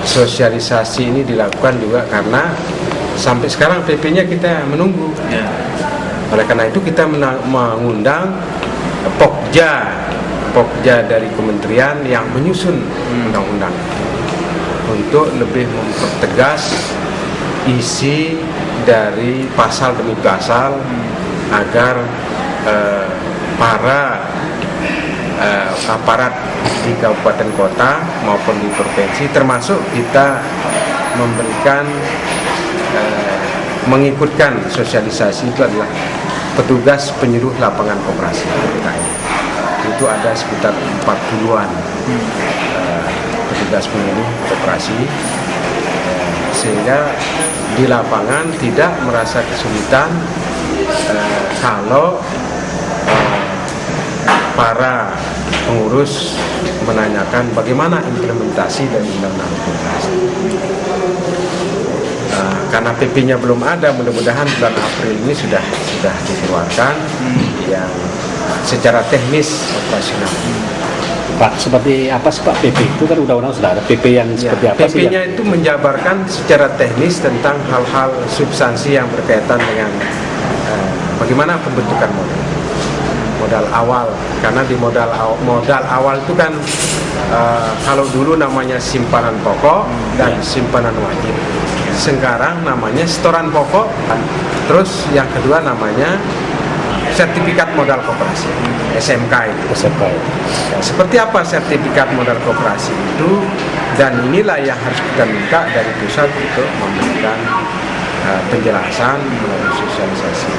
sosialisasi ini dilakukan juga karena sampai sekarang PP-nya kita menunggu. Oleh karena itu kita mengundang Pokja dari kementerian yang menyusun undang-undang untuk lebih mempertegas isi dari pasal demi pasal agar para aparat di kabupaten kota maupun di provinsi, termasuk kita memberikan mengikutkan sosialisasi itu adalah petugas penyuluh lapangan koperasi PPKL. Itu ada sekitar 40-an petugas penyuluh koperasi, sehingga di lapangan tidak merasa kesulitan kalau para pengurus menanyakan bagaimana implementasi dari undang-undang koperasi. Karena PP-nya belum ada, mudah-mudahan bulan April ini sudah dikeluarkan yang secara teknis operasional. Pak, seperti apa sih Pak PP itu kan undang-undang sudah ada, PP yang seperti apa sih? PP-nya itu menjabarkan secara teknis tentang hal-hal substansi yang berkaitan dengan bagaimana pembentukan modal awal. Karena di modal awal itu kan kalau dulu namanya simpanan pokok dan simpanan wajib. Sekarang namanya setoran pokok, terus yang kedua namanya sertifikat modal koperasi, SMK itu. Ya, seperti apa sertifikat modal koperasi itu, dan inilah yang harus kita minta dari pusat untuk memberikan penjelasan melalui sosialisasi.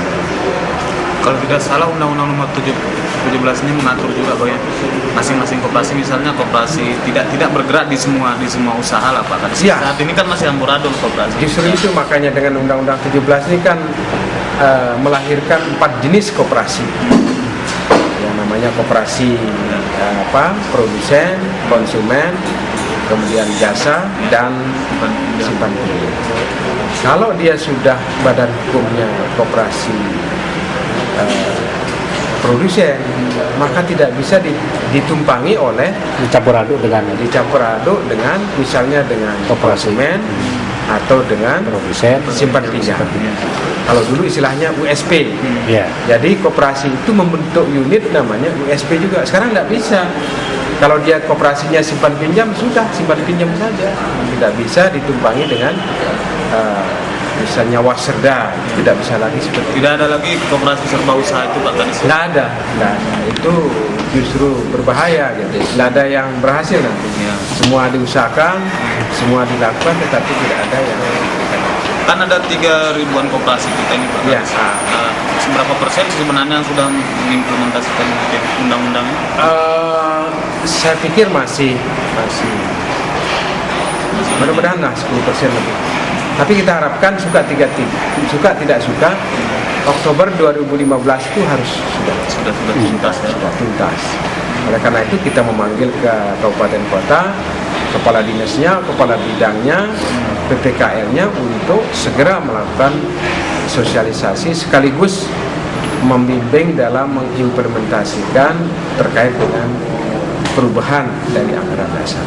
Kalau tidak salah Undang-Undang Nomor 17 ini mengatur juga bahwa masing-masing koperasi, misalnya koperasi tidak bergerak di semua usaha lah Pak. Saat ini kan masih amburadul koperasi. Justru itu makanya dengan Undang-Undang 17 ini kan melahirkan 4 jenis koperasi. Yang namanya koperasi produsen, konsumen, kemudian jasa, dan simpan pinjam. Kalau dia sudah badan hukumnya koperasi produsen, maka tidak bisa ditumpangi oleh dicampur aduk dengan misalnya dengan konsumen atau dengan produsen simpan pinjam. Kalau dulu istilahnya USP. Jadi koperasi itu membentuk unit namanya USP juga. Sekarang tidak bisa. Kalau dia koperasinya simpan pinjam, sudah simpan pinjam saja. Tidak bisa ditumpangi dengan misalnya Wasserda, tidak bisa lagi seperti. Tidak ada lagi koperasi serba usaha itu Pak tadi. Tidak ada. Itu justru berbahaya gitu. Tidak ada yang berhasil nantinya. Semua diusahakan, semua dilakukan, tetapi tidak ada yang. Kan ada 3.000-an koperasi kita ini Pak. Ya. Seberapa persen sebenarnya yang sudah mengimplementasikan undang-undang ini? Saya pikir masih. Mudah-mudahan lah 10% lebih. Tapi kita harapkan suka tidak suka Oktober 2015 itu harus sudah tuntas. Oleh karena itu kita memanggil ke kabupaten kota, kepala dinasnya, kepala bidangnya, PPKL-nya untuk segera melakukan sosialisasi sekaligus membimbing dalam mengimplementasikan terkait dengan perubahan dari anggaran dasar.